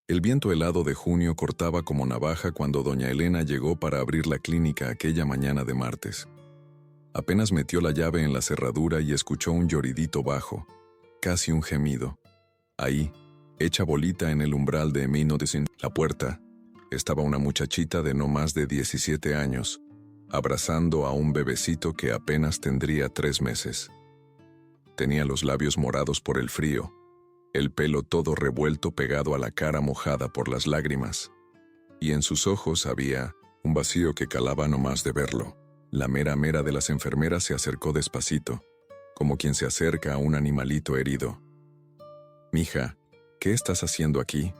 El viento helado de junio cortaba como navaja cuando doña Elena llegó para abrir la clínica aquella mañana de martes. Apenas metió la llave en la cerradura y escuchó un lloridito bajo, casi un gemido. Ahí, hecha bolita en el umbral de la puerta, estaba una muchachita de no más de 17 años, abrazando a un bebecito que apenas tendría 3 meses. Tenía los labios morados por el frío, el pelo todo revuelto pegado a la cara mojada por las lágrimas, y en sus ojos había un vacío que calaba nomás de verlo. La mera de las enfermeras se acercó despacito, como quien se acerca a un animalito herido. «Mija, ¿qué estás haciendo aquí?».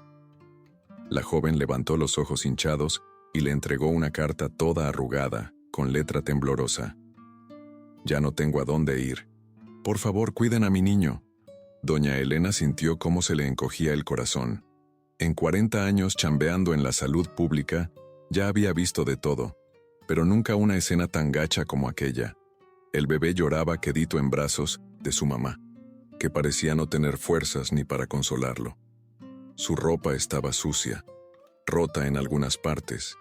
La joven levantó los ojos hinchados y le entregó una carta toda arrugada, con letra temblorosa. «Ya no tengo a dónde ir. Por favor, cuiden a mi niño». Doña Elena sintió cómo se le encogía el corazón. En 40 años chambeando en la salud pública, ya había visto de todo, pero nunca una escena tan gacha como aquella. El bebé lloraba quedito en brazos de su mamá, que parecía no tener fuerzas ni para consolarlo. Su ropa estaba sucia, rota en algunas partes,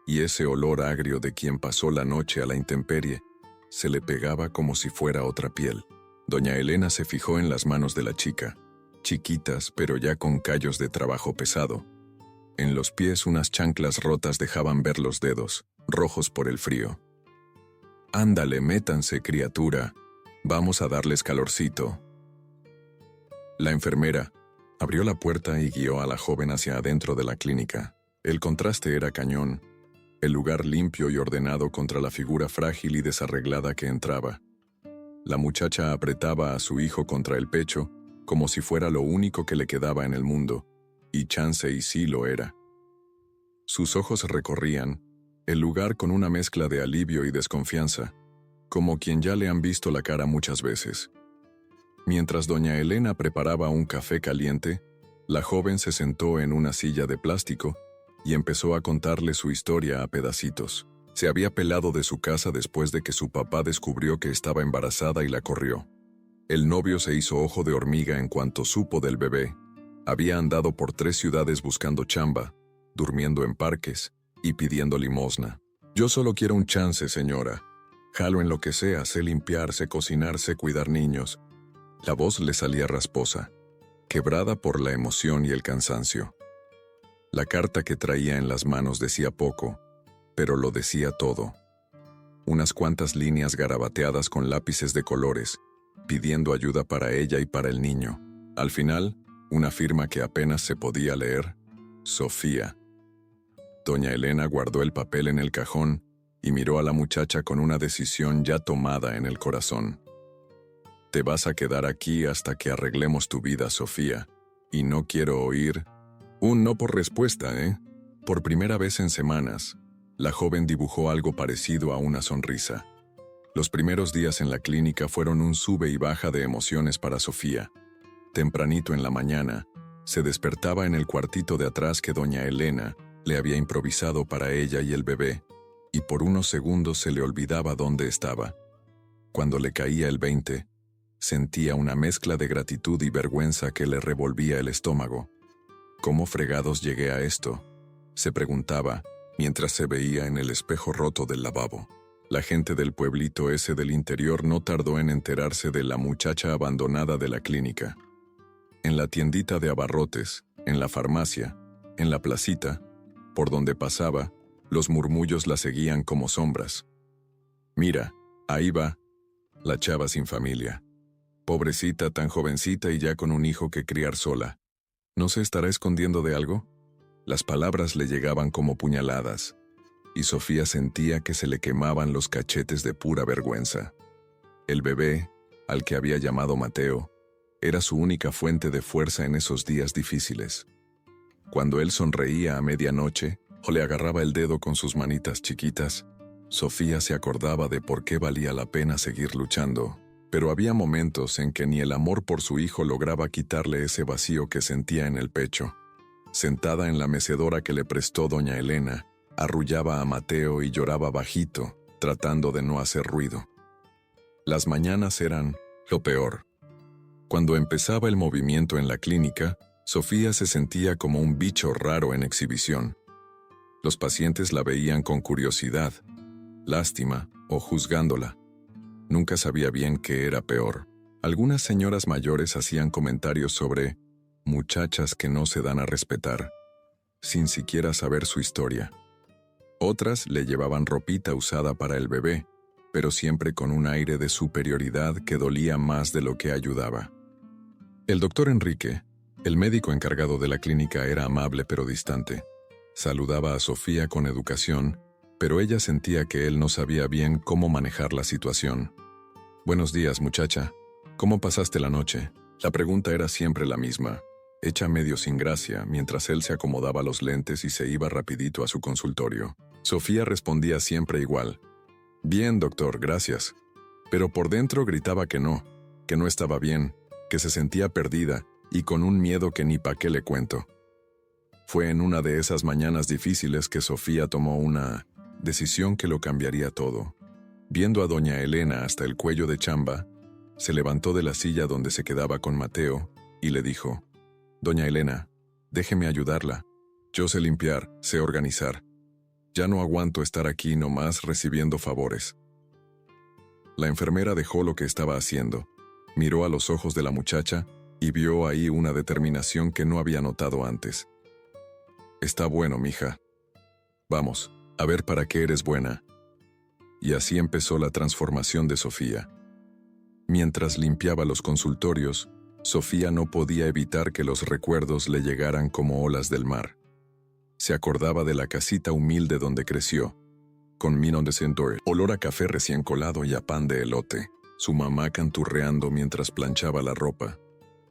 y ese olor agrio de quien pasó la noche a la intemperie se le pegaba como si fuera otra piel. Doña Elena se fijó en las manos de la chica, chiquitas pero ya con callos de trabajo pesado. En los pies unas chanclas rotas dejaban ver los dedos, rojos por el frío. «Ándale, métanse, criatura. Vamos a darles calorcito». La enfermera abrió la puerta y guió a la joven hacia adentro de la clínica. El contraste era cañón, el lugar limpio y ordenado contra la figura frágil y desarreglada que entraba. La muchacha apretaba a su hijo contra el pecho, como si fuera lo único que le quedaba en el mundo, y chance y sí lo era. Sus ojos recorrían el lugar con una mezcla de alivio y desconfianza, como quien ya le han visto la cara muchas veces. Mientras doña Elena preparaba un café caliente, la joven se sentó en una silla de plástico y empezó a contarle su historia a pedacitos. Se había pelado de su casa después de que su papá descubrió que estaba embarazada y la corrió. El novio se hizo ojo de hormiga en cuanto supo del bebé. Había andado por 3 ciudades buscando chamba, durmiendo en parques y pidiendo limosna. «Yo solo quiero un chance, señora. Jalo en lo que sea, sé limpiar, sé cocinar, sé cuidar niños». La voz le salía rasposa, quebrada por la emoción y el cansancio. La carta que traía en las manos decía poco, pero lo decía todo. Unas cuantas líneas garabateadas con lápices de colores, pidiendo ayuda para ella y para el niño. Al final, una firma que apenas se podía leer: Sofía. Doña Elena guardó el papel en el cajón y miró a la muchacha con una decisión ya tomada en el corazón. «Te vas a quedar aquí hasta que arreglemos tu vida, Sofía, y no quiero oír un no por respuesta, ¿eh?». Por primera vez en semanas, la joven dibujó algo parecido a una sonrisa. Los primeros días en la clínica fueron un sube y baja de emociones para Sofía. Tempranito en la mañana, se despertaba en el cuartito de atrás que doña Elena le había improvisado para ella y el bebé, y por unos segundos se le olvidaba dónde estaba. Cuando le caía el 20, sentía una mezcla de gratitud y vergüenza que le revolvía el estómago. «¿Cómo fregados llegué a esto?», se preguntaba, mientras se veía en el espejo roto del lavabo. La gente del pueblito ese del interior no tardó en enterarse de la muchacha abandonada de la clínica. En la tiendita de abarrotes, en la farmacia, en la placita, por donde pasaba, los murmullos la seguían como sombras. «Mira, ahí va, la chava sin familia. Pobrecita, tan jovencita y ya con un hijo que criar sola. ¿No se estará escondiendo de algo?». Las palabras le llegaban como puñaladas, y Sofía sentía que se le quemaban los cachetes de pura vergüenza. El bebé, al que había llamado Mateo, era su única fuente de fuerza en esos días difíciles. Cuando él sonreía a medianoche o le agarraba el dedo con sus manitas chiquitas, Sofía se acordaba de por qué valía la pena seguir luchando, pero había momentos en que ni el amor por su hijo lograba quitarle ese vacío que sentía en el pecho. Sentada en la mecedora que le prestó doña Elena, arrullaba a Mateo y lloraba bajito, tratando de no hacer ruido. Las mañanas eran lo peor. Cuando empezaba el movimiento en la clínica, Sofía se sentía como un bicho raro en exhibición. Los pacientes la veían con curiosidad, lástima o juzgándola. Nunca sabía bien qué era peor. Algunas señoras mayores hacían comentarios sobre muchachas que no se dan a respetar, sin siquiera saber su historia. Otras le llevaban ropita usada para el bebé, pero siempre con un aire de superioridad que dolía más de lo que ayudaba. El doctor Enrique, el médico encargado de la clínica, era amable pero distante. Saludaba a Sofía con educación, pero ella sentía que él no sabía bien cómo manejar la situación. «Buenos días, muchacha. ¿Cómo pasaste la noche?». La pregunta era siempre la misma, hecha medio sin gracia, mientras él se acomodaba los lentes y se iba rapidito a su consultorio. Sofía respondía siempre igual. «Bien, doctor, gracias». Pero por dentro gritaba que no estaba bien, que se sentía perdida y con un miedo que ni pa' qué le cuento. Fue en una de esas mañanas difíciles que Sofía tomó una decisión que lo cambiaría todo. Viendo a doña Elena hasta el cuello de chamba, se levantó de la silla donde se quedaba con Mateo y le dijo: «Doña Elena, déjeme ayudarla. Yo sé limpiar, sé organizar. Ya no aguanto estar aquí nomás recibiendo favores». La enfermera dejó lo que estaba haciendo, miró a los ojos de la muchacha y vio ahí una determinación que no había notado antes. «Está bueno, mija. Vamos, a ver para qué eres buena». Y así empezó la transformación de Sofía. Mientras limpiaba los consultorios, Sofía no podía evitar que los recuerdos le llegaran como olas del mar. Se acordaba de la casita humilde donde creció, con minon de centor, olor a café recién colado y a pan de elote, su mamá canturreando mientras planchaba la ropa,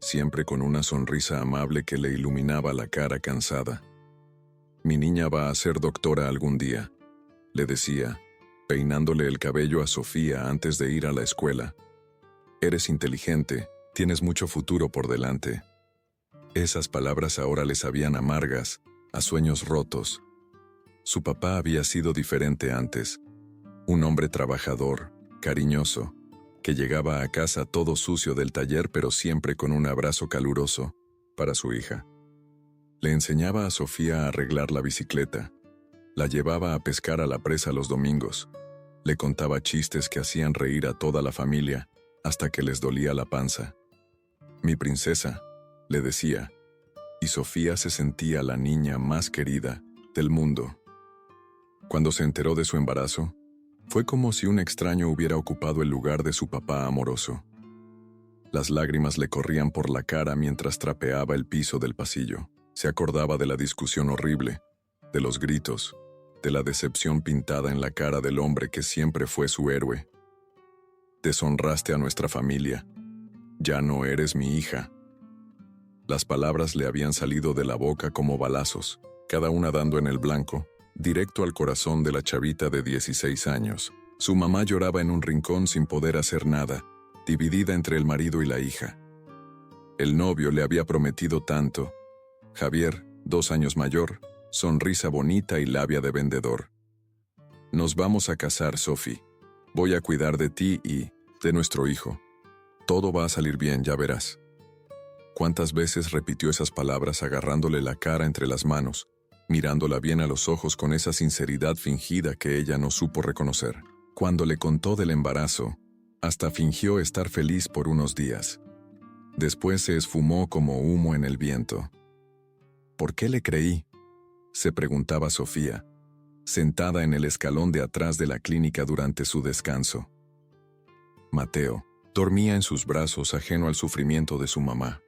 siempre con una sonrisa amable que le iluminaba la cara cansada. «Mi niña va a ser doctora algún día», le decía, peinándole el cabello a Sofía antes de ir a la escuela. «Eres inteligente, tienes mucho futuro por delante». Esas palabras ahora le sabían amargas, a sueños rotos. Su papá había sido diferente antes, un hombre trabajador, cariñoso, que llegaba a casa todo sucio del taller pero siempre con un abrazo caluroso para su hija. Le enseñaba a Sofía a arreglar la bicicleta, la llevaba a pescar a la presa los domingos, le contaba chistes que hacían reír a toda la familia hasta que les dolía la panza. «Mi princesa», le decía, y Sofía se sentía la niña más querida del mundo. Cuando se enteró de su embarazo, fue como si un extraño hubiera ocupado el lugar de su papá amoroso. Las lágrimas le corrían por la cara mientras trapeaba el piso del pasillo. Se acordaba de la discusión horrible, de los gritos, de la decepción pintada en la cara del hombre que siempre fue su héroe. «Deshonraste a nuestra familia. Ya no eres mi hija». Las palabras le habían salido de la boca como balazos, cada una dando en el blanco, directo al corazón de la chavita de 16 años. Su mamá lloraba en un rincón sin poder hacer nada, dividida entre el marido y la hija. El novio le había prometido tanto. Javier, 2 años mayor, sonrisa bonita y labia de vendedor. «Nos vamos a casar, Sophie. Voy a cuidar de ti y de nuestro hijo. Todo va a salir bien, ya verás». ¿Cuántas veces repitió esas palabras agarrándole la cara entre las manos, mirándola bien a los ojos con esa sinceridad fingida que ella no supo reconocer? Cuando le contó del embarazo, hasta fingió estar feliz por unos días. Después se esfumó como humo en el viento. «¿Por qué le creí?», se preguntaba Sofía, sentada en el escalón de atrás de la clínica durante su descanso. Mateo dormía en sus brazos ajeno al sufrimiento de su mamá.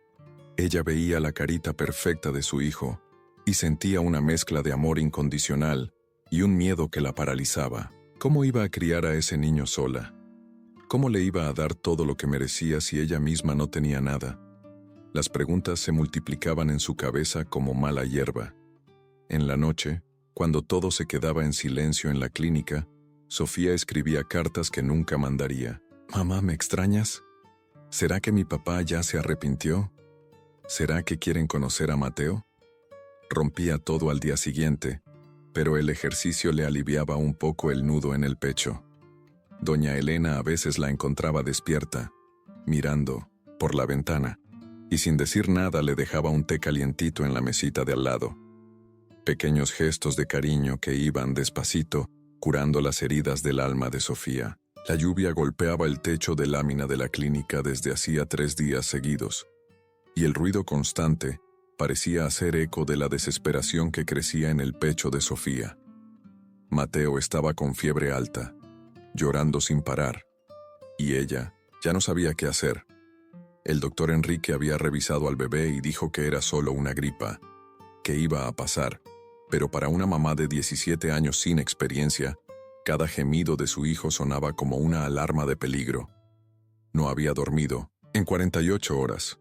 Ella veía la carita perfecta de su hijo y sentía una mezcla de amor incondicional y un miedo que la paralizaba. ¿Cómo iba a criar a ese niño sola? ¿Cómo le iba a dar todo lo que merecía si ella misma no tenía nada? Las preguntas se multiplicaban en su cabeza como mala hierba. En la noche, cuando todo se quedaba en silencio en la clínica, Sofía escribía cartas que nunca mandaría. «Mamá, ¿me extrañas? ¿Será que mi papá ya se arrepintió? ¿Será que quieren conocer a Mateo?». Rompía todo al día siguiente, pero el ejercicio le aliviaba un poco el nudo en el pecho. Doña Elena a veces la encontraba despierta, mirando por la ventana. y sin decir nada le dejaba un té calientito en la mesita de al lado. Pequeños gestos de cariño que iban despacito, curando las heridas del alma de Sofía. La lluvia golpeaba el techo de lámina de la clínica desde hacía 3 días seguidos, y el ruido constante parecía hacer eco de la desesperación que crecía en el pecho de Sofía. Mateo estaba con fiebre alta, llorando sin parar, y ella ya no sabía qué hacer. El doctor Enrique había revisado al bebé y dijo que era solo una gripa, que iba a pasar, pero para una mamá de 17 años sin experiencia, cada gemido de su hijo sonaba como una alarma de peligro. No había dormido en 48 horas,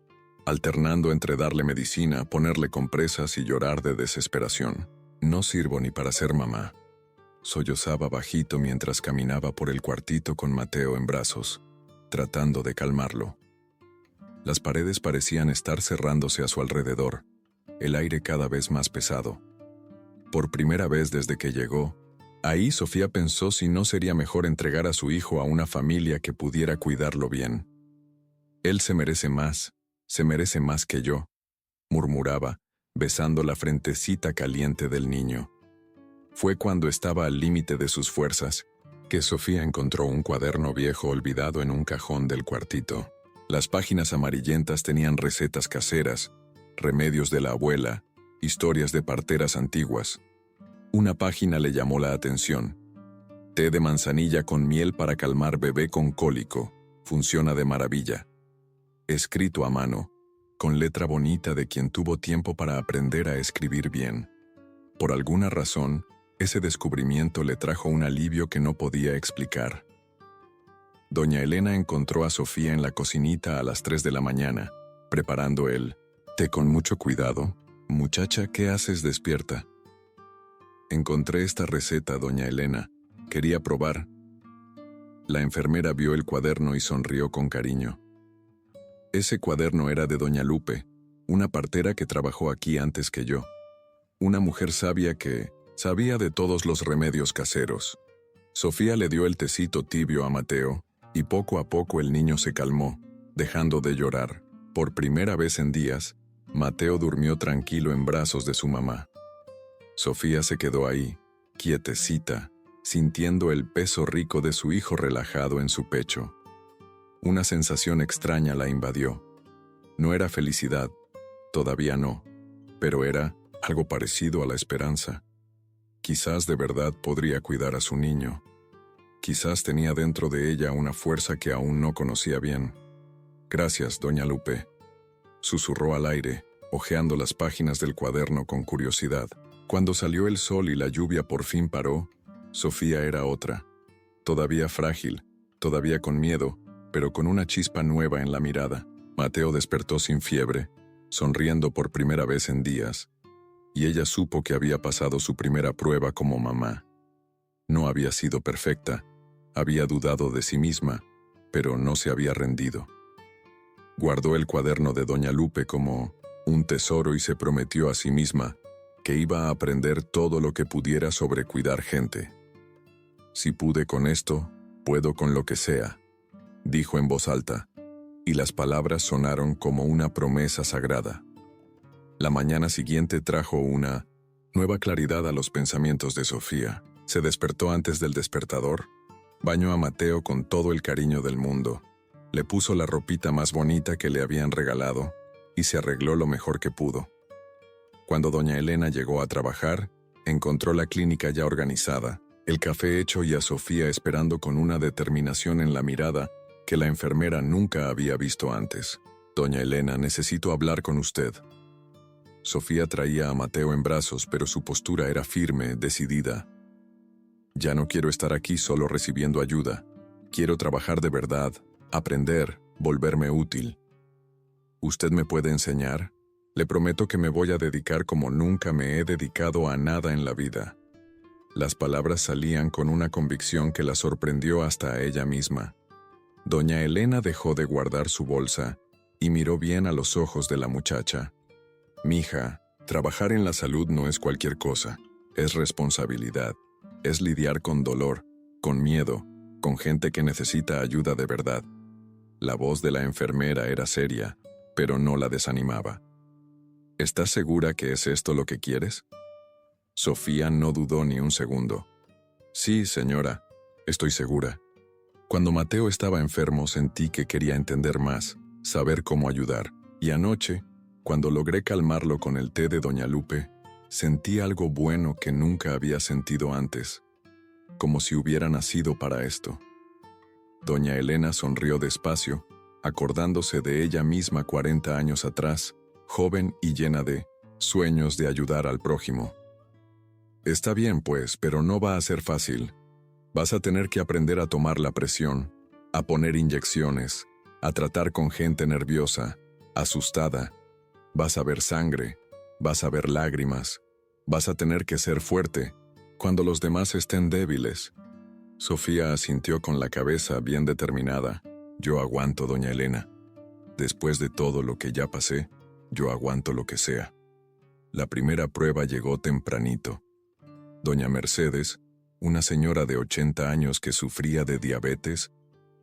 alternando entre darle medicina, ponerle compresas y llorar de desesperación. No sirvo ni para ser mamá. Sollozaba bajito mientras caminaba por el cuartito con Mateo en brazos, tratando de calmarlo. Las paredes parecían estar cerrándose a su alrededor, el aire cada vez más pesado. Por primera vez desde que llegó, ahí Sofía pensó si no sería mejor entregar a su hijo a una familia que pudiera cuidarlo bien. Él se merece más que yo, murmuraba, besando la frentecita caliente del niño. Fue cuando estaba al límite de sus fuerzas que Sofía encontró un cuaderno viejo olvidado en un cajón del cuartito. Las páginas amarillentas tenían recetas caseras, remedios de la abuela, historias de parteras antiguas. Una página le llamó la atención. Té de manzanilla con miel para calmar bebé con cólico. Funciona de maravilla. Escrito a mano, con letra bonita de quien tuvo tiempo para aprender a escribir bien. Por alguna razón, ese descubrimiento le trajo un alivio que no podía explicar. Doña Elena encontró a Sofía en la cocinita a las 3 de la mañana, preparando el té con mucho cuidado. «Muchacha, ¿qué haces despierta?» «Encontré esta receta, doña Elena. Quería probar». La enfermera vio el cuaderno y sonrió con cariño. Ese cuaderno era de doña Lupe, una partera que trabajó aquí antes que yo. Una mujer sabia que sabía de todos los remedios caseros. Sofía le dio el tecito tibio a Mateo, y poco a poco el niño se calmó, dejando de llorar. Por primera vez en días, Mateo durmió tranquilo en brazos de su mamá. Sofía se quedó ahí, quietecita, sintiendo el peso rico de su hijo relajado en su pecho. Una sensación extraña la invadió. No era felicidad, todavía no, pero era algo parecido a la esperanza. Quizás de verdad podría cuidar a su niño. Quizás tenía dentro de ella una fuerza que aún no conocía bien. «Gracias, doña Lupe», susurró al aire, hojeando las páginas del cuaderno con curiosidad. Cuando salió el sol y la lluvia por fin paró, Sofía era otra. Todavía frágil, todavía con miedo, pero con una chispa nueva en la mirada. Mateo despertó sin fiebre, sonriendo por primera vez en días, y ella supo que había pasado su primera prueba como mamá. No había sido perfecta, había dudado de sí misma, pero no se había rendido. Guardó el cuaderno de doña Lupe como un tesoro y se prometió a sí misma que iba a aprender todo lo que pudiera sobre cuidar gente. «Si pude con esto, puedo con lo que sea», dijo en voz alta, y las palabras sonaron como una promesa sagrada. La mañana siguiente trajo una nueva claridad a los pensamientos de Sofía. Se despertó antes del despertador, bañó a Mateo con todo el cariño del mundo, le puso la ropita más bonita que le habían regalado y se arregló lo mejor que pudo. Cuando doña Elena llegó a trabajar, encontró la clínica ya organizada, el café hecho y a Sofía esperando con una determinación en la mirada que la enfermera nunca había visto antes. «Doña Elena, necesito hablar con usted». Sofía traía a Mateo en brazos, pero su postura era firme, decidida. «Ya no quiero estar aquí solo recibiendo ayuda. Quiero trabajar de verdad, aprender, volverme útil. ¿Usted me puede enseñar? Le prometo que me voy a dedicar como nunca me he dedicado a nada en la vida». Las palabras salían con una convicción que la sorprendió hasta a ella misma. Doña Elena dejó de guardar su bolsa y miró bien a los ojos de la muchacha. «Mija, trabajar en la salud no es cualquier cosa, es responsabilidad, es lidiar con dolor, con miedo, con gente que necesita ayuda de verdad». La voz de la enfermera era seria, pero no la desanimaba. ¿Estás segura que es esto lo que quieres? Sofía no dudó ni un segundo. Sí, señora, estoy segura. Cuando Mateo estaba enfermo sentí que quería entender más, saber cómo ayudar, y anoche, cuando logré calmarlo con el té de Doña Lupe, sentí algo bueno que nunca había sentido antes, como si hubiera nacido para esto. Doña Elena sonrió despacio, acordándose de ella misma 40 años atrás, joven y llena de sueños de ayudar al prójimo. Está bien, pues, pero no va a ser fácil. Vas a tener que aprender a tomar la presión, a poner inyecciones, a tratar con gente nerviosa, asustada. Vas a ver sangre, vas a ver lágrimas, vas a tener que ser fuerte cuando los demás estén débiles. Sofía asintió con la cabeza bien determinada. Yo aguanto, doña Elena. Después de todo lo que ya pasé, yo aguanto lo que sea. La primera prueba llegó tempranito. Doña Mercedes, una señora de 80 años que sufría de diabetes,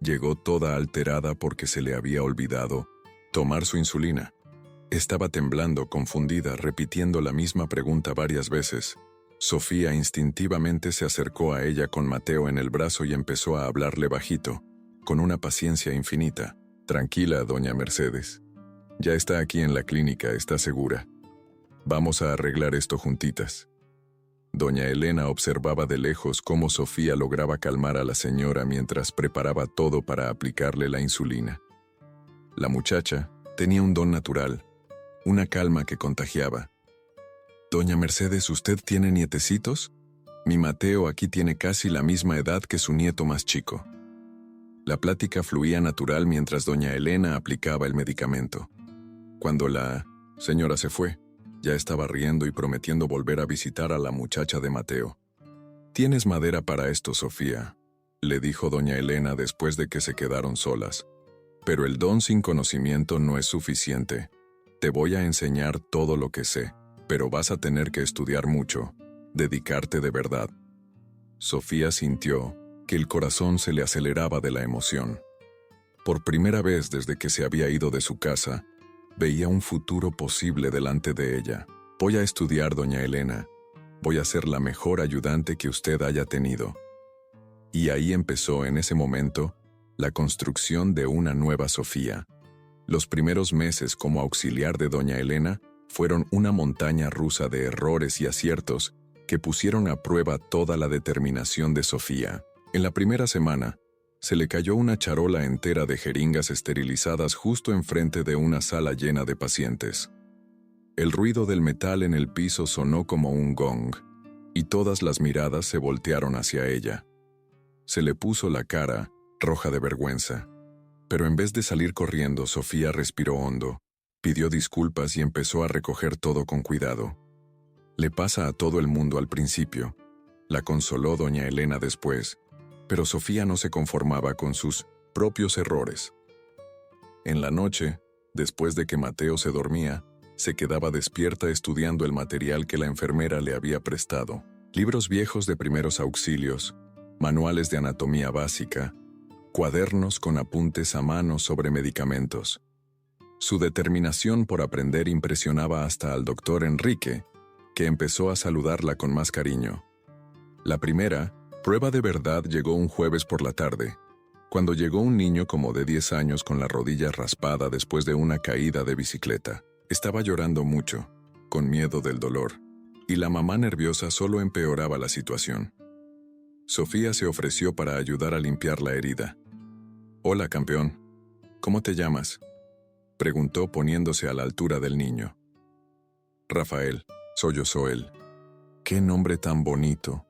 llegó toda alterada porque se le había olvidado tomar su insulina. Estaba temblando, confundida, repitiendo la misma pregunta varias veces. Sofía instintivamente se acercó a ella con Mateo en el brazo y empezó a hablarle bajito, con una paciencia infinita. Tranquila, doña Mercedes. Ya está aquí en la clínica, está segura. Vamos a arreglar esto juntitas. Doña Elena observaba de lejos cómo Sofía lograba calmar a la señora mientras preparaba todo para aplicarle la insulina. La muchacha tenía un don natural, una calma que contagiaba. Doña Mercedes, ¿usted tiene nietecitos? Mi Mateo aquí tiene casi la misma edad que su nieto más chico. La plática fluía natural mientras doña Elena aplicaba el medicamento. Cuando la señora se fue, ya estaba riendo y prometiendo volver a visitar a la muchacha de Mateo. «Tienes madera para esto, Sofía», le dijo doña Elena después de que se quedaron solas. «Pero el don sin conocimiento no es suficiente. Te voy a enseñar todo lo que sé, pero vas a tener que estudiar mucho, dedicarte de verdad». Sofía sintió que el corazón se le aceleraba de la emoción. Por primera vez desde que se había ido de su casa, veía un futuro posible delante de ella. «Voy a estudiar, doña Elena. Voy a ser la mejor ayudante que usted haya tenido». Y ahí empezó, en ese momento, la construcción de una nueva Sofía. Los primeros meses como auxiliar de doña Elena fueron una montaña rusa de errores y aciertos que pusieron a prueba toda la determinación de Sofía. En la primera semana, se le cayó una charola entera de jeringas esterilizadas justo enfrente de una sala llena de pacientes. El ruido del metal en el piso sonó como un gong, y todas las miradas se voltearon hacia ella. Se le puso la cara roja de vergüenza, pero en vez de salir corriendo, Sofía respiró hondo, pidió disculpas y empezó a recoger todo con cuidado. «Le pasa a todo el mundo al principio», la consoló doña Elena después, pero Sofía no se conformaba con sus propios errores. En la noche, después de que Mateo se dormía, se quedaba despierta estudiando el material que la enfermera le había prestado. Libros viejos de primeros auxilios, manuales de anatomía básica, cuadernos con apuntes a mano sobre medicamentos. Su determinación por aprender impresionaba hasta al doctor Enrique, que empezó a saludarla con más cariño. La primera prueba de verdad llegó un jueves por la tarde, cuando llegó un niño como de 10 años con la rodilla raspada después de una caída de bicicleta. Estaba llorando mucho, con miedo del dolor, y la mamá nerviosa solo empeoraba la situación. Sofía se ofreció para ayudar a limpiar la herida. «Hola, campeón. ¿Cómo te llamas?», preguntó poniéndose a la altura del niño. «Rafael, soy Josuel». «Qué nombre tan bonito.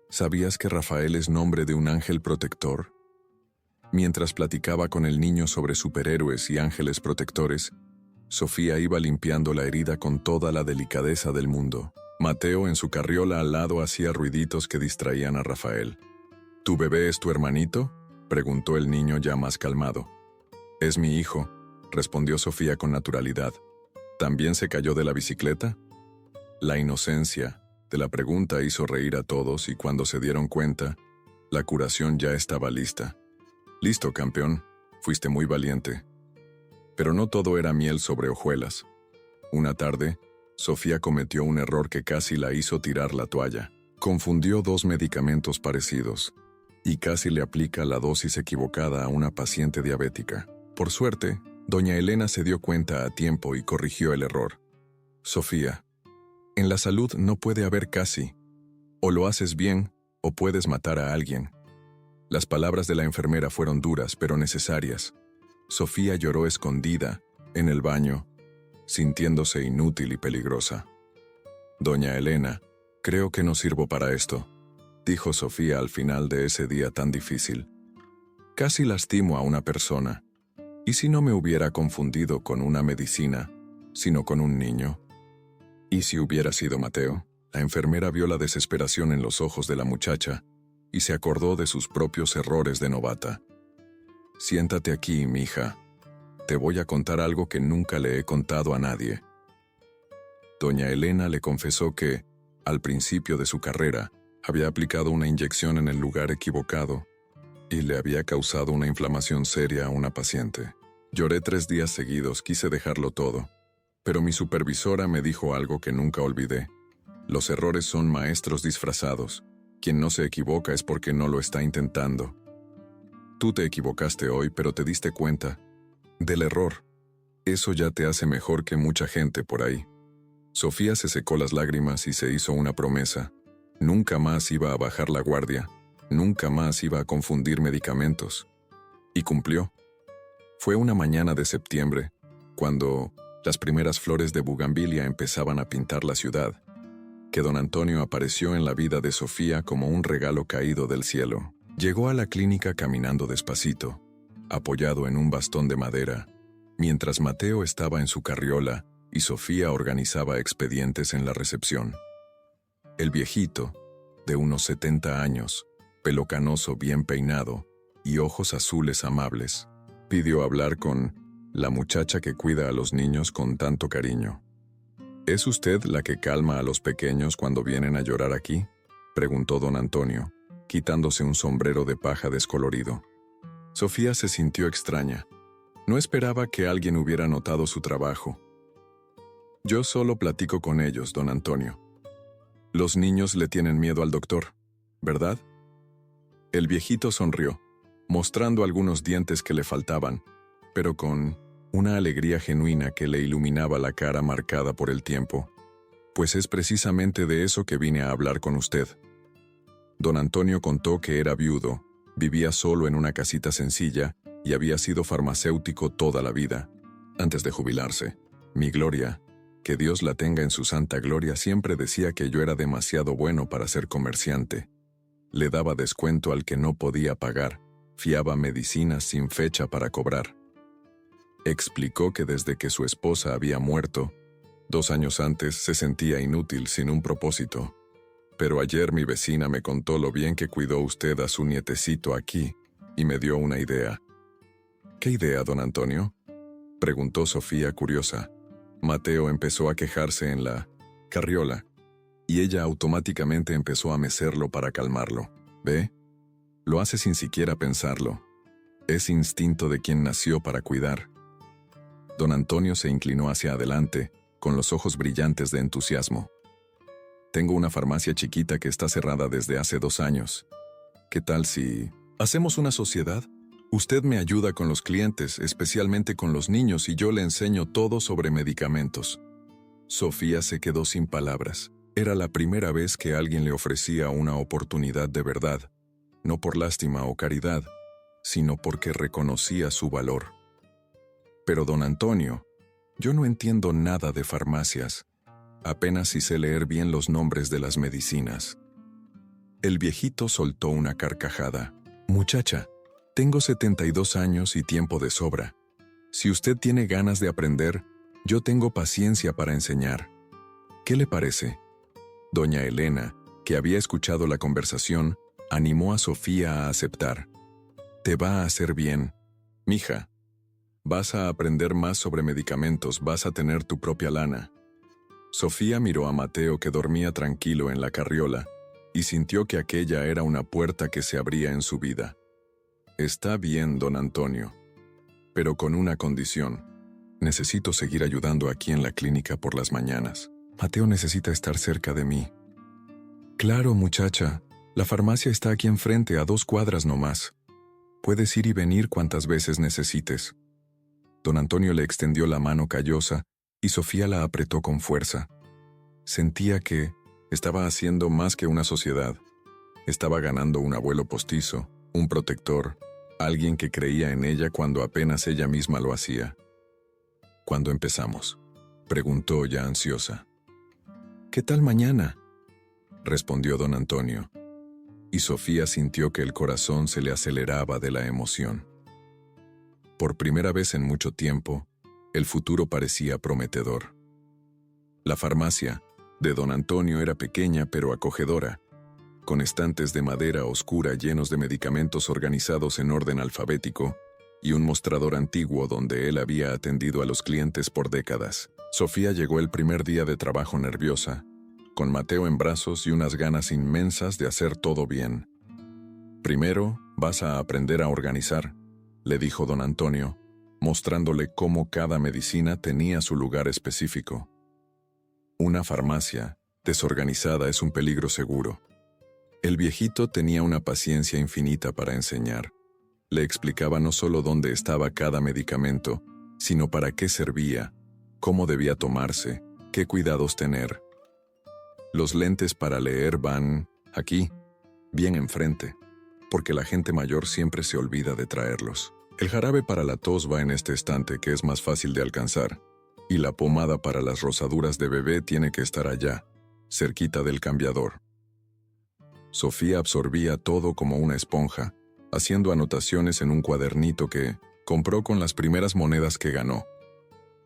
¿Sabías que Rafael es nombre de un ángel protector?». Mientras platicaba con el niño sobre superhéroes y ángeles protectores, Sofía iba limpiando la herida con toda la delicadeza del mundo. Mateo en su carriola al lado hacía ruiditos que distraían a Rafael. «¿Tu bebé es tu hermanito?», preguntó el niño ya más calmado. «Es mi hijo», respondió Sofía con naturalidad. «¿También se cayó de la bicicleta?». La inocencia de la pregunta hizo reír a todos y cuando se dieron cuenta, la curación ya estaba lista. «Listo, campeón. Fuiste muy valiente». Pero no todo era miel sobre hojuelas. Una tarde, Sofía cometió un error que casi la hizo tirar la toalla. Confundió dos medicamentos parecidos y casi le aplica la dosis equivocada a una paciente diabética. Por suerte, doña Elena se dio cuenta a tiempo y corrigió el error. Sofía, en la salud no puede haber casi. O lo haces bien, o puedes matar a alguien. Las palabras de la enfermera fueron duras, pero necesarias. Sofía lloró escondida, en el baño, sintiéndose inútil y peligrosa. Doña Elena, creo que no sirvo para esto, dijo Sofía al final de ese día tan difícil. Casi lastimo a una persona. ¿Y si no me hubiera confundido con una medicina, sino con un niño? ¿Y si hubiera sido Mateo? La enfermera vio la desesperación en los ojos de la muchacha y se acordó de sus propios errores de novata. Siéntate aquí, mija. Te voy a contar algo que nunca le he contado a nadie. Doña Elena le confesó que, al principio de su carrera, había aplicado una inyección en el lugar equivocado y le había causado una inflamación seria a una paciente. Lloré 3 días seguidos, quise dejarlo todo, pero mi supervisora me dijo algo que nunca olvidé. Los errores son maestros disfrazados. Quien no se equivoca es porque no lo está intentando. Tú te equivocaste hoy, pero te diste cuenta del error. Eso ya te hace mejor que mucha gente por ahí. Sofía se secó las lágrimas y se hizo una promesa. Nunca más iba a bajar la guardia. Nunca más iba a confundir medicamentos. Y cumplió. Fue una mañana de septiembre, cuando las primeras flores de bugambilia empezaban a pintar la ciudad, que don Antonio apareció en la vida de Sofía como un regalo caído del cielo. Llegó a la clínica caminando despacito, apoyado en un bastón de madera, mientras Mateo estaba en su carriola y Sofía organizaba expedientes en la recepción. El viejito, de unos 70 años, pelo canoso bien peinado y ojos azules amables, pidió hablar con la muchacha que cuida a los niños con tanto cariño. ¿Es usted la que calma a los pequeños cuando vienen a llorar aquí?, preguntó don Antonio, quitándose un sombrero de paja descolorido. Sofía se sintió extraña. No esperaba que alguien hubiera notado su trabajo. Yo solo platico con ellos, don Antonio. Los niños le tienen miedo al doctor, ¿verdad? El viejito sonrió, mostrando algunos dientes que le faltaban, pero con una alegría genuina que le iluminaba la cara marcada por el tiempo. Pues es precisamente de eso que vine a hablar con usted. Don Antonio contó que era viudo, vivía solo en una casita sencilla y había sido farmacéutico toda la vida, antes de jubilarse. Mi Gloria, que Dios la tenga en su santa gloria, siempre decía que yo era demasiado bueno para ser comerciante. Le daba descuento al que no podía pagar, fiaba medicinas sin fecha para cobrar. Explicó que desde que su esposa había muerto, 2 años antes, se sentía inútil, sin un propósito. Pero ayer mi vecina me contó lo bien que cuidó usted a su nietecito aquí, y me dio una idea. ¿Qué idea, don Antonio?, preguntó Sofía curiosa. Mateo empezó a quejarse en la carriola, y ella automáticamente empezó a mecerlo para calmarlo. ¿Ve? Lo hace sin siquiera pensarlo. Es instinto de quien nació para cuidar. Don Antonio se inclinó hacia adelante, con los ojos brillantes de entusiasmo. Tengo una farmacia chiquita que está cerrada desde hace 2 años. ¿Qué tal si hacemos una sociedad? Usted me ayuda con los clientes, especialmente con los niños, y yo le enseño todo sobre medicamentos. Sofía se quedó sin palabras. Era la primera vez que alguien le ofrecía una oportunidad de verdad, no por lástima o caridad, sino porque reconocía su valor. Pero don Antonio, yo no entiendo nada de farmacias. Apenas si sé leer bien los nombres de las medicinas. El viejito soltó una carcajada. Muchacha, tengo 72 años y tiempo de sobra. Si usted tiene ganas de aprender, yo tengo paciencia para enseñar. ¿Qué le parece? Doña Elena, que había escuchado la conversación, animó a Sofía a aceptar. Te va a hacer bien, mija. Vas a aprender más sobre medicamentos, vas a tener tu propia lana. Sofía miró a Mateo, que dormía tranquilo en la carriola, y sintió que aquella era una puerta que se abría en su vida. Está bien, don Antonio, pero con una condición. Necesito seguir ayudando aquí en la clínica por las mañanas. Mateo necesita estar cerca de mí. Claro, muchacha. La farmacia está aquí enfrente, a 2 cuadras nomás. Puedes ir y venir cuantas veces necesites. Don Antonio le extendió la mano callosa y Sofía la apretó con fuerza. Sentía que estaba haciendo más que una sociedad. Estaba ganando un abuelo postizo, un protector, alguien que creía en ella cuando apenas ella misma lo hacía. ¿Cuándo empezamos?, preguntó ya ansiosa. ¿Qué tal mañana?, respondió don Antonio, y Sofía sintió que el corazón se le aceleraba de la emoción. Por primera vez en mucho tiempo, el futuro parecía prometedor. La farmacia de don Antonio era pequeña pero acogedora, con estantes de madera oscura llenos de medicamentos organizados en orden alfabético y un mostrador antiguo donde él había atendido a los clientes por décadas. Sofía llegó el primer día de trabajo nerviosa, con Mateo en brazos y unas ganas inmensas de hacer todo bien. Primero, vas a aprender a organizar, le dijo don Antonio, mostrándole cómo cada medicina tenía su lugar específico. Una farmacia desorganizada es un peligro seguro. El viejito tenía una paciencia infinita para enseñar. Le explicaba no solo dónde estaba cada medicamento, sino para qué servía, cómo debía tomarse, qué cuidados tener. Los lentes para leer van aquí, bien enfrente, porque la gente mayor siempre se olvida de traerlos. El jarabe para la tos va en este estante que es más fácil de alcanzar, y la pomada para las rosaduras de bebé tiene que estar allá, cerquita del cambiador. Sofía absorbía todo como una esponja, haciendo anotaciones en un cuadernito que compró con las primeras monedas que ganó.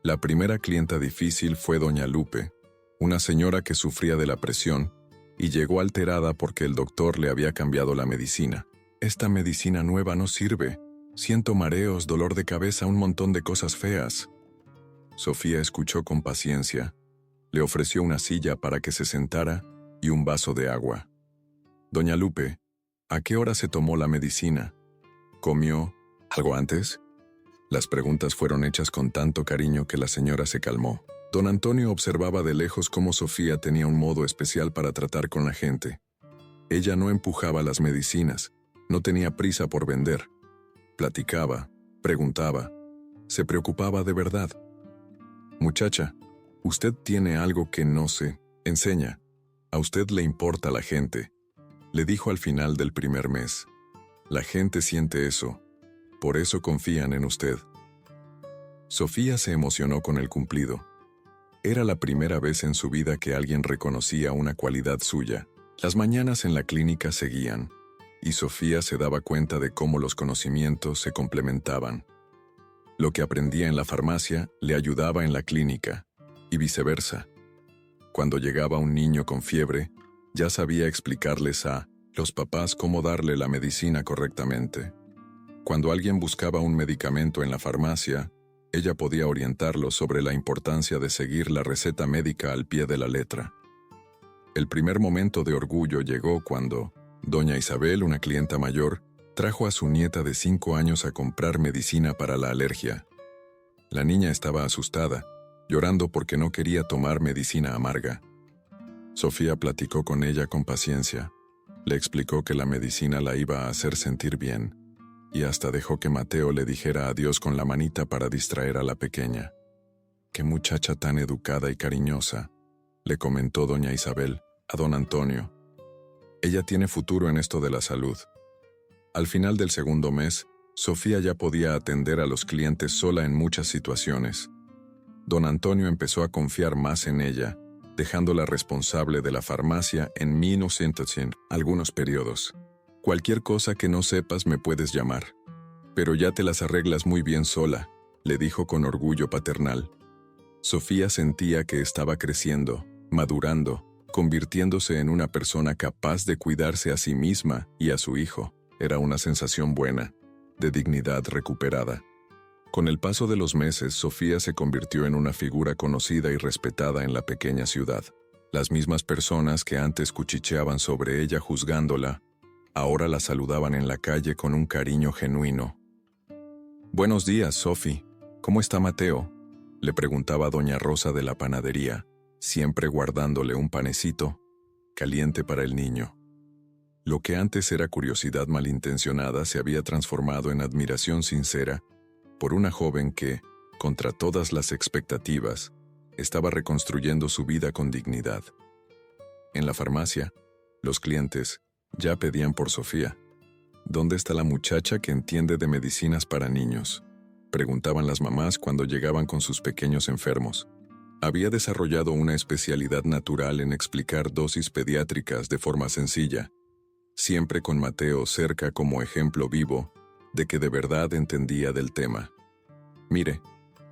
La primera clienta difícil fue doña Lupe, una señora que sufría de la presión y llegó alterada porque el doctor le había cambiado la medicina. Esta medicina nueva no sirve. Siento mareos, dolor de cabeza, un montón de cosas feas. Sofía escuchó con paciencia. Le ofreció una silla para que se sentara y un vaso de agua. Doña Lupe, ¿a qué hora se tomó la medicina? ¿Comió algo antes? Las preguntas fueron hechas con tanto cariño que la señora se calmó. Don Antonio observaba de lejos cómo Sofía tenía un modo especial para tratar con la gente. Ella no empujaba las medicinas, no tenía prisa por vender. Platicaba, preguntaba, se preocupaba de verdad. Muchacha, usted tiene algo que no se enseña. A usted le importa la gente, le dijo al final del primer mes. La gente siente eso, por eso confían en usted. Sofía se emocionó con el cumplido. Era la primera vez en su vida que alguien reconocía una cualidad suya. Las mañanas en la clínica seguían, y Sofía se daba cuenta de cómo los conocimientos se complementaban. Lo que aprendía en la farmacia le ayudaba en la clínica, y viceversa. Cuando llegaba un niño con fiebre, ya sabía explicarles a los papás cómo darle la medicina correctamente. Cuando alguien buscaba un medicamento en la farmacia, ella podía orientarlo sobre la importancia de seguir la receta médica al pie de la letra. El primer momento de orgullo llegó cuando doña Isabel, una clienta mayor, trajo a su nieta de 5 años a comprar medicina para la alergia. La niña estaba asustada, llorando porque no quería tomar medicina amarga. Sofía platicó con ella con paciencia. Le explicó que la medicina la iba a hacer sentir bien, y hasta dejó que Mateo le dijera adiós con la manita para distraer a la pequeña. «Qué muchacha tan educada y cariñosa», le comentó doña Isabel a don Antonio. «Ella tiene futuro en esto de la salud». Al final del segundo mes, Sofía ya podía atender a los clientes sola en muchas situaciones. Don Antonio empezó a confiar más en ella, dejándola responsable de la farmacia en 1900 algunos periodos. «Cualquier cosa que no sepas me puedes llamar. Pero ya te las arreglas muy bien sola», le dijo con orgullo paternal. Sofía sentía que estaba creciendo, madurando, convirtiéndose en una persona capaz de cuidarse a sí misma y a su hijo. Era una sensación buena, de dignidad recuperada. Con el paso de los meses, Sofía se convirtió en una figura conocida y respetada en la pequeña ciudad. Las mismas personas que antes cuchicheaban sobre ella juzgándola, ahora la saludaban en la calle con un cariño genuino. «Buenos días, Sofi. ¿Cómo está Mateo?», Le preguntaba a doña Rosa de la panadería, siempre guardándole un panecito caliente para el niño. Lo que antes era curiosidad malintencionada se había transformado en admiración sincera por una joven que, contra todas las expectativas, estaba reconstruyendo su vida con dignidad. En la farmacia, los clientes ya pedían por Sofía. ¿Dónde está la muchacha que entiende de medicinas para niños?, preguntaban las mamás cuando llegaban con sus pequeños enfermos. Había desarrollado una especialidad natural en explicar dosis pediátricas de forma sencilla, siempre con Mateo cerca como ejemplo vivo de que de verdad entendía del tema. Mire,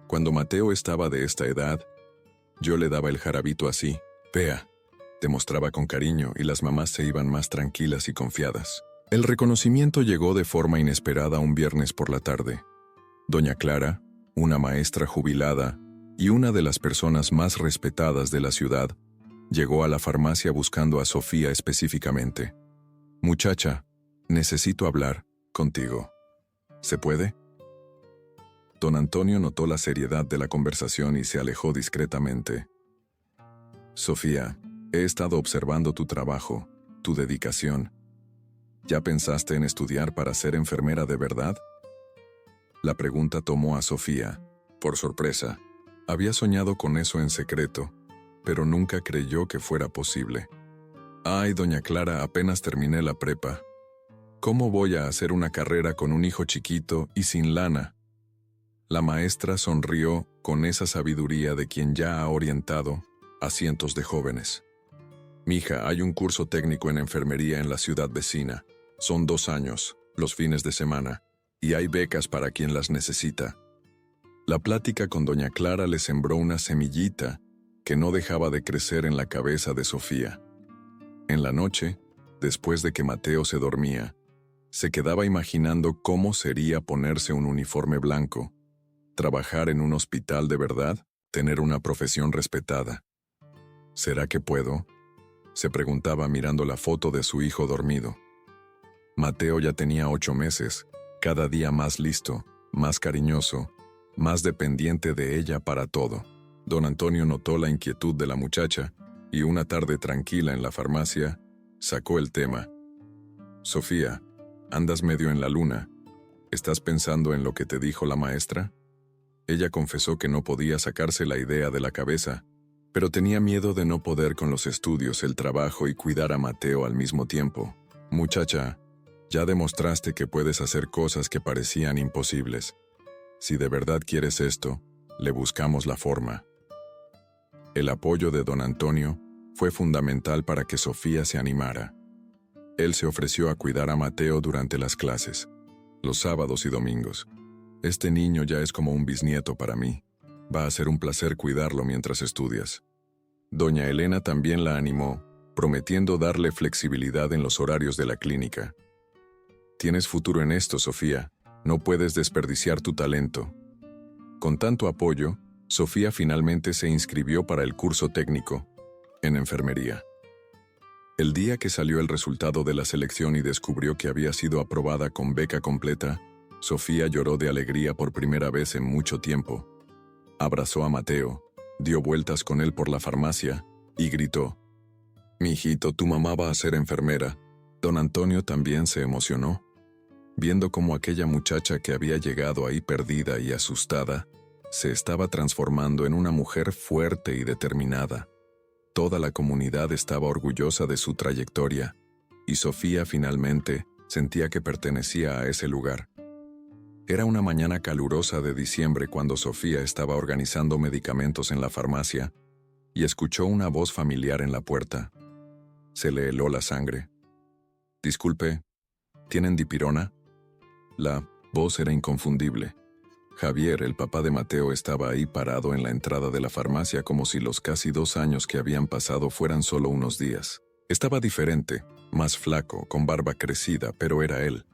cuando Mateo estaba de esta edad, yo le daba el jarabito así, vea, demostraba con cariño y las mamás se iban más tranquilas y confiadas. El reconocimiento llegó de forma inesperada un viernes por la tarde. Doña Clara, una maestra jubilada y una de las personas más respetadas de la ciudad, llegó a la farmacia buscando a Sofía específicamente. «Muchacha, necesito hablar contigo. ¿Se puede?». Don Antonio notó la seriedad de la conversación y se alejó discretamente. «Sofía, he estado observando tu trabajo, tu dedicación. ¿Ya pensaste en estudiar para ser enfermera de verdad?». La pregunta tomó a Sofía por sorpresa. Había soñado con eso en secreto, pero nunca creyó que fuera posible. «Ay, doña Clara, apenas terminé la prepa. ¿Cómo voy a hacer una carrera con un hijo chiquito y sin lana?». La maestra sonrió con esa sabiduría de quien ya ha orientado a cientos de jóvenes. «Mija, hay un curso técnico en enfermería en la ciudad vecina. Son 2 años, los fines de semana, y hay becas para quien las necesita». La plática con doña Clara le sembró una semillita que no dejaba de crecer en la cabeza de Sofía. En la noche, después de que Mateo se dormía, se quedaba imaginando cómo sería ponerse un uniforme blanco, trabajar en un hospital de verdad, tener una profesión respetada. «¿Será que puedo?», se preguntaba mirando la foto de su hijo dormido. Mateo ya tenía 8 meses, cada día más listo, más cariñoso, más dependiente de ella para todo. Don Antonio notó la inquietud de la muchacha y una tarde tranquila en la farmacia, sacó el tema. «Sofía, andas medio en la luna. ¿Estás pensando en lo que te dijo la maestra?». Ella confesó que no podía sacarse la idea de la cabeza, pero tenía miedo de no poder con los estudios, el trabajo y cuidar a Mateo al mismo tiempo. «Muchacha, ya demostraste que puedes hacer cosas que parecían imposibles. Si de verdad quieres esto, le buscamos la forma». El apoyo de don Antonio fue fundamental para que Sofía se animara. Él se ofreció a cuidar a Mateo durante las clases, los sábados y domingos. «Este niño ya es como un bisnieto para mí. Va a ser un placer cuidarlo mientras estudias». Doña Elena también la animó, prometiendo darle flexibilidad en los horarios de la clínica. «Tienes futuro en esto, Sofía. No puedes desperdiciar tu talento». Con tanto apoyo, Sofía finalmente se inscribió para el curso técnico en enfermería. El día que salió el resultado de la selección y descubrió que había sido aprobada con beca completa, Sofía lloró de alegría por primera vez en mucho tiempo. Abrazó a Mateo, dio vueltas con él por la farmacia y gritó: «Mijito, tu mamá va a ser enfermera». Don Antonio también se emocionó, viendo cómo aquella muchacha que había llegado ahí perdida y asustada, se estaba transformando en una mujer fuerte y determinada. Toda la comunidad estaba orgullosa de su trayectoria, y Sofía finalmente sentía que pertenecía a ese lugar. Era una mañana calurosa de diciembre cuando Sofía estaba organizando medicamentos en la farmacia y escuchó una voz familiar en la puerta. Se le heló la sangre. «Disculpe, ¿tienen dipirona?». La voz era inconfundible. Javier, el papá de Mateo, estaba ahí parado en la entrada de la farmacia como si los casi 2 años que habían pasado fueran solo unos días. Estaba diferente, más flaco, con barba crecida, pero era él.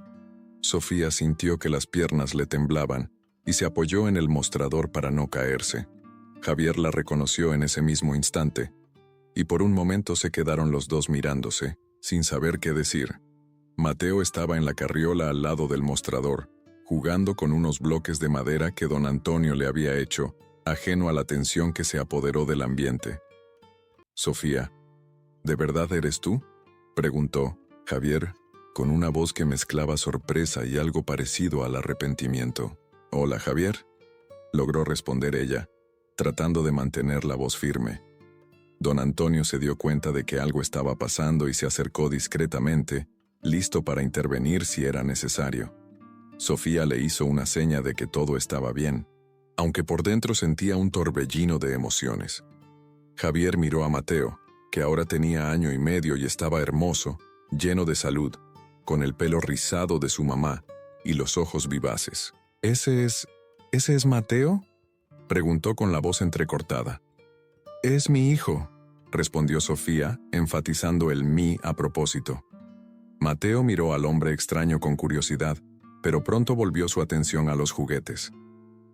Sofía sintió que las piernas le temblaban y se apoyó en el mostrador para no caerse. Javier la reconoció en ese mismo instante, y por un momento se quedaron los dos mirándose, sin saber qué decir. Mateo estaba en la carriola al lado del mostrador, jugando con unos bloques de madera que don Antonio le había hecho ajeno a la tensión que se apoderó del ambiente. «Sofía, ¿de verdad eres tú?», preguntó Javier, con una voz que mezclaba sorpresa y algo parecido al arrepentimiento. «Hola, Javier», logró responder ella, tratando de mantener la voz firme. Don Antonio se dio cuenta de que algo estaba pasando y se acercó discretamente, listo para intervenir si era necesario. Sofía le hizo una seña de que todo estaba bien, aunque por dentro sentía un torbellino de emociones. Javier miró a Mateo, que ahora tenía 1 año y medio y estaba hermoso, lleno de salud, con el pelo rizado de su mamá y los ojos vivaces. ¿Ese es Mateo?», preguntó con la voz entrecortada. «Es mi hijo», respondió Sofía, enfatizando el «mi» a propósito. Mateo miró al hombre extraño con curiosidad, pero pronto volvió su atención a los juguetes.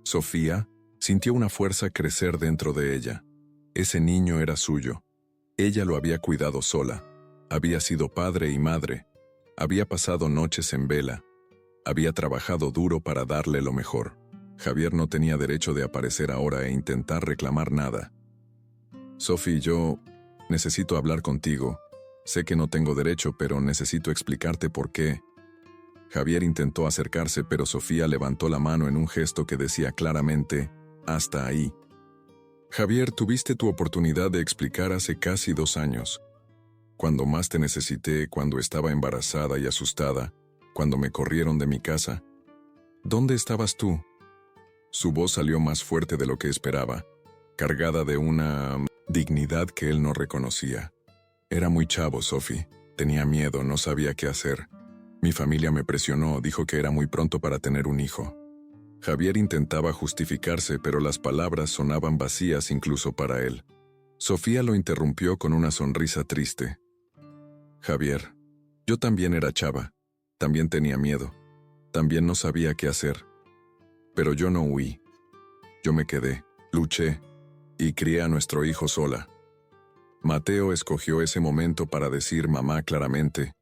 Sofía sintió una fuerza crecer dentro de ella. Ese niño era suyo. Ella lo había cuidado sola. Había sido padre y madre. Había pasado noches en vela. Había trabajado duro para darle lo mejor. Javier no tenía derecho de aparecer ahora e intentar reclamar nada. «Sophie, yo necesito hablar contigo. Sé que no tengo derecho, pero necesito explicarte por qué». Javier intentó acercarse, pero Sofía levantó la mano en un gesto que decía claramente, «Hasta ahí». «Javier, tuviste tu oportunidad de explicar hace casi 2 años. Cuando más te necesité, cuando estaba embarazada y asustada, cuando me corrieron de mi casa. ¿Dónde estabas tú?». Su voz salió más fuerte de lo que esperaba, cargada de una dignidad que él no reconocía. «Era muy chavo, Sophie. Tenía miedo, no sabía qué hacer. Mi familia me presionó, dijo que era muy pronto para tener un hijo». Javier intentaba justificarse, pero las palabras sonaban vacías incluso para él. Sofía lo interrumpió con una sonrisa triste. «Javier, yo también era chava. También tenía miedo. También no sabía qué hacer. Pero yo no huí. Yo me quedé, luché y crié a nuestro hijo sola». Mateo escogió ese momento para decir mamá claramente,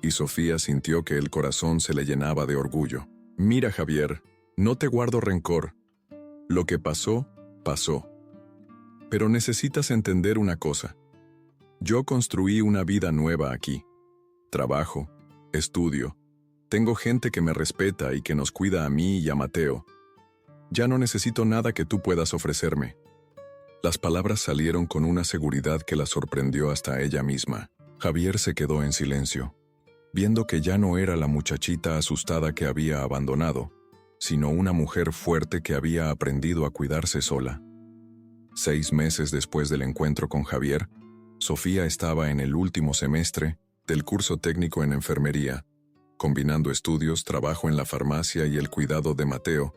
y Sofía sintió que el corazón se le llenaba de orgullo. «Mira, Javier, no te guardo rencor. Lo que pasó, pasó. Pero necesitas entender una cosa. Yo construí una vida nueva aquí. Trabajo, estudio, tengo gente que me respeta y que nos cuida a mí y a Mateo. Ya no necesito nada que tú puedas ofrecerme». Las palabras salieron con una seguridad que la sorprendió hasta ella misma. Javier se quedó en silencio, viendo que ya no era la muchachita asustada que había abandonado, sino una mujer fuerte que había aprendido a cuidarse sola. 6 meses después del encuentro con Javier, Sofía estaba en el último semestre del curso técnico en enfermería, combinando estudios, trabajo en la farmacia y el cuidado de Mateo,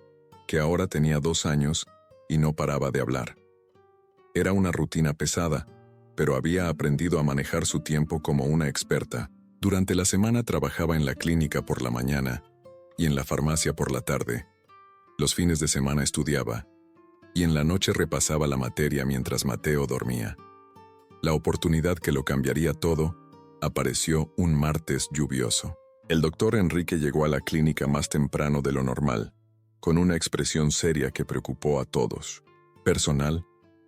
que ahora tenía 2 años y no paraba de hablar. Era una rutina pesada, pero había aprendido a manejar su tiempo como una experta. Durante la semana trabajaba en la clínica por la mañana y en la farmacia por la tarde. Los fines de semana estudiaba y en la noche repasaba la materia mientras Mateo dormía. La oportunidad que lo cambiaría todo apareció un martes lluvioso. El doctor Enrique llegó a la clínica más temprano de lo normal, con una expresión seria que preocupó a todos. «Personal,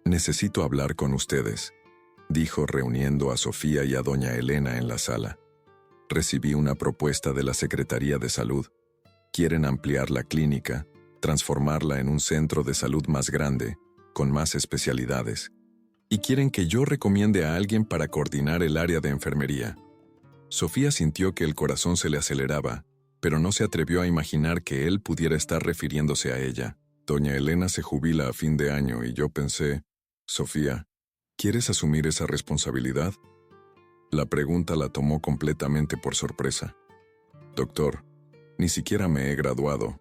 necesito hablar con ustedes», dijo reuniendo a Sofía y a doña Elena en la sala. «Recibí una propuesta de la Secretaría de Salud. Quieren ampliar la clínica, transformarla en un centro de salud más grande, con más especialidades. Y quieren que yo recomiende a alguien para coordinar el área de enfermería». Sofía sintió que el corazón se le aceleraba, pero no se atrevió a imaginar que él pudiera estar refiriéndose a ella. «Doña Elena se jubila a fin de año y yo pensé, Sofía, ¿quieres asumir esa responsabilidad?». La pregunta la tomó completamente por sorpresa. «Doctor, ni siquiera me he graduado.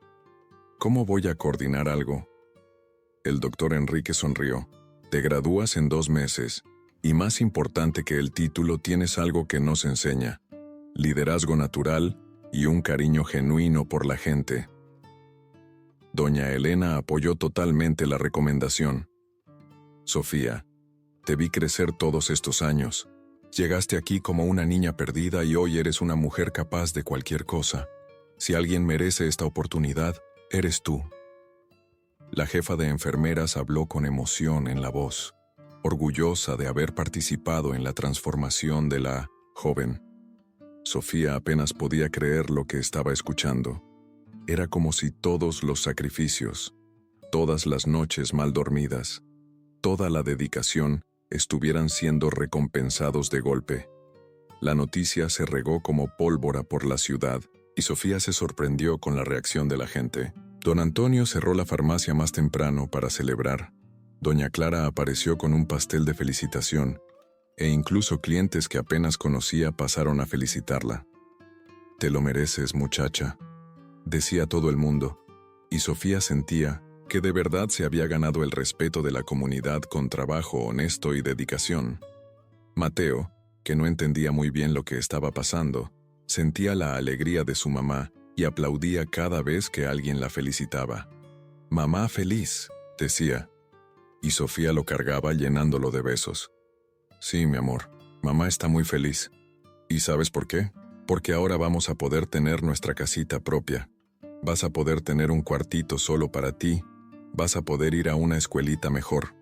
¿Cómo voy a coordinar algo?». El doctor Enrique sonrió. «Te gradúas en 2 meses, y más importante que el título tienes algo que no se enseña: liderazgo natural y un cariño genuino por la gente». Doña Elena apoyó totalmente la recomendación. «Sofía, te vi crecer todos estos años. Llegaste aquí como una niña perdida y hoy eres una mujer capaz de cualquier cosa. Si alguien merece esta oportunidad, eres tú». La jefa de enfermeras habló con emoción en la voz, orgullosa de haber participado en la transformación de la joven. Sofía apenas podía creer lo que estaba escuchando. Era como si todos los sacrificios, todas las noches mal dormidas, toda la dedicación estuvieran siendo recompensados de golpe. La noticia se regó como pólvora por la ciudad y Sofía se sorprendió con la reacción de la gente. Don Antonio cerró la farmacia más temprano para celebrar. Doña Clara apareció con un pastel de felicitación, e incluso clientes que apenas conocía pasaron a felicitarla. «Te lo mereces, muchacha», decía todo el mundo, y Sofía sentía que de verdad se había ganado el respeto de la comunidad con trabajo honesto y dedicación. Mateo, que no entendía muy bien lo que estaba pasando, sentía la alegría de su mamá y aplaudía cada vez que alguien la felicitaba. «Mamá feliz», decía, y Sofía lo cargaba llenándolo de besos. «Sí, mi amor, mamá está muy feliz. ¿Y sabes por qué? Porque ahora vamos a poder tener nuestra casita propia. Vas a poder tener un cuartito solo para ti. Vas a poder ir a una escuelita mejor».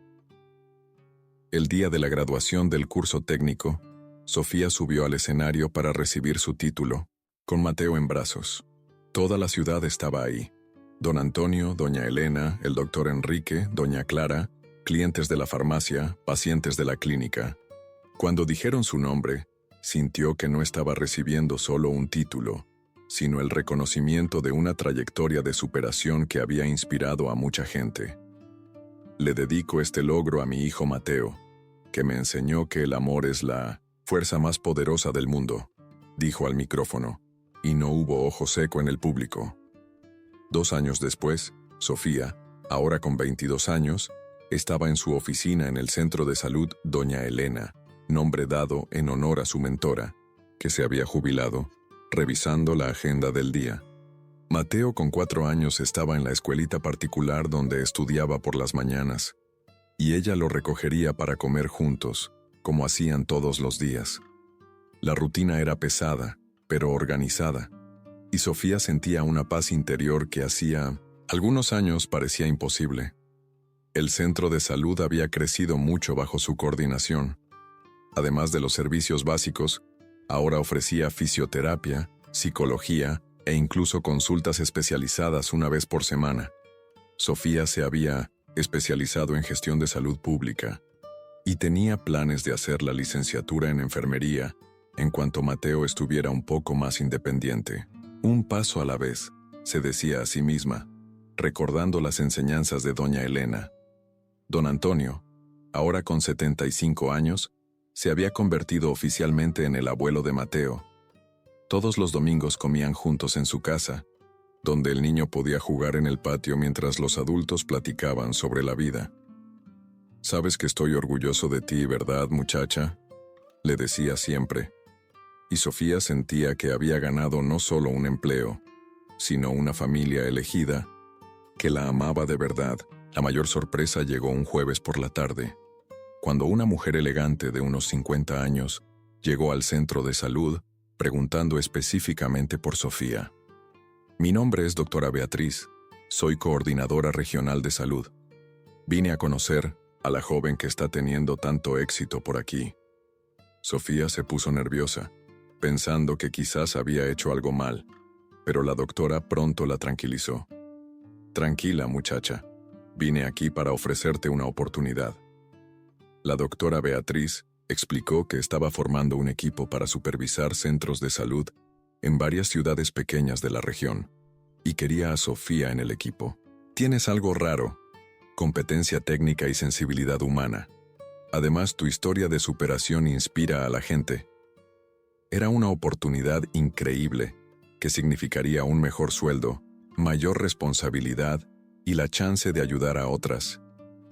El día de la graduación del curso técnico, Sofía subió al escenario para recibir su título, con Mateo en brazos. Toda la ciudad estaba ahí. Don Antonio, doña Elena, el doctor Enrique, doña Clara, clientes de la farmacia, pacientes de la clínica. Cuando dijeron su nombre, sintió que no estaba recibiendo solo un título, sino el reconocimiento de una trayectoria de superación que había inspirado a mucha gente. «Le dedico este logro a mi hijo Mateo, que me enseñó que el amor es la fuerza más poderosa del mundo», dijo al micrófono, y no hubo ojo seco en el público. 2 años después, Sofía, ahora con 22 años, estaba en su oficina en el centro de salud Doña Elena, nombre dado en honor a su mentora, que se había jubilado, revisando la agenda del día. Mateo, con 4 años, estaba en la escuelita particular donde estudiaba por las mañanas, y ella lo recogería para comer juntos, como hacían todos los días. La rutina era pesada, pero organizada, y Sofía sentía una paz interior que hacía algunos años parecía imposible. El centro de salud había crecido mucho bajo su coordinación. Además de los servicios básicos, ahora ofrecía fisioterapia, psicología e incluso consultas especializadas una vez por semana. Sofía se había especializado en gestión de salud pública y tenía planes de hacer la licenciatura en enfermería en cuanto Mateo estuviera un poco más independiente. Un paso a la vez, se decía a sí misma, recordando las enseñanzas de doña Elena. Don Antonio, ahora con 75 años, se había convertido oficialmente en el abuelo de Mateo. Todos los domingos comían juntos en su casa, donde el niño podía jugar en el patio mientras los adultos platicaban sobre la vida. «Sabes que estoy orgulloso de ti, ¿verdad, muchacha?», le decía siempre. Y Sofía sentía que había ganado no solo un empleo, sino una familia elegida, que la amaba de verdad. La mayor sorpresa llegó un jueves por la tarde, cuando una mujer elegante de unos 50 años llegó al centro de salud preguntando específicamente por Sofía. «Mi nombre es doctora Beatriz, soy coordinadora regional de salud. Vine a conocer a la joven que está teniendo tanto éxito por aquí». Sofía se puso nerviosa, pensando que quizás había hecho algo mal, pero la doctora pronto la tranquilizó. «Tranquila, muchacha, vine aquí para ofrecerte una oportunidad». La doctora Beatriz explicó que estaba formando un equipo para supervisar centros de salud en varias ciudades pequeñas de la región, y quería a Sofía en el equipo. «Tienes algo raro, competencia técnica y sensibilidad humana. Además, tu historia de superación inspira a la gente». Era una oportunidad increíble, que significaría un mejor sueldo, mayor responsabilidad y la chance de ayudar a otras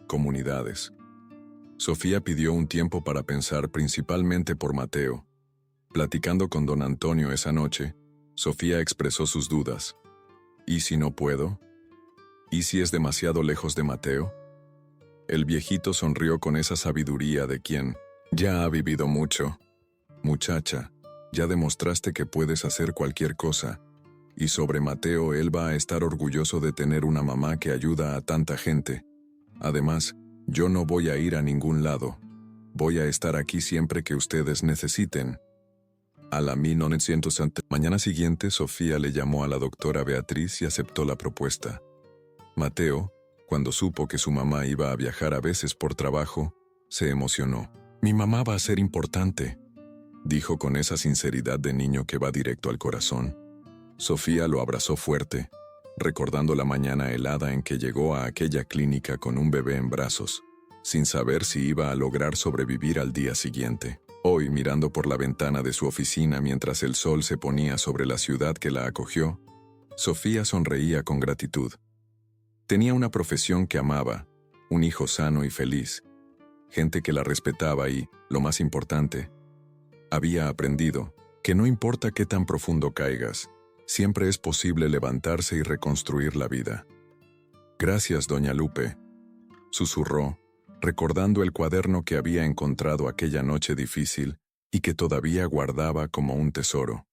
comunidades. Sofía pidió un tiempo para pensar, principalmente por Mateo. Platicando con don Antonio esa noche, Sofía expresó sus dudas. ¿Y si no puedo? ¿Y si es demasiado lejos de Mateo? El viejito sonrió con esa sabiduría de quien ya ha vivido mucho. «Muchacha, ya demostraste que puedes hacer cualquier cosa, Y sobre Mateo, él va a estar orgulloso de tener una mamá que ayuda a tanta gente. Además, yo no voy a ir a ningún lado. Voy a estar aquí siempre que ustedes necesiten. A la 1900. Mañana siguiente, Sofía le llamó a la doctora Beatriz y aceptó la propuesta. Mateo, cuando supo que su mamá iba a viajar a veces por trabajo, se emocionó. «Mi mamá va a ser importante», dijo con esa sinceridad de niño que va directo al corazón. Sofía lo abrazó fuerte, recordando la mañana helada en que llegó a aquella clínica con un bebé en brazos, sin saber si iba a lograr sobrevivir al día siguiente. Hoy, mirando por la ventana de su oficina mientras el sol se ponía sobre la ciudad que la acogió, Sofía sonreía con gratitud. Tenía una profesión que amaba, un hijo sano y feliz, gente que la respetaba y, lo más importante, había aprendido que no importa qué tan profundo caigas, siempre es posible levantarse y reconstruir la vida. «Gracias, doña Lupe», susurró, recordando el cuaderno que había encontrado aquella noche difícil y que todavía guardaba como un tesoro.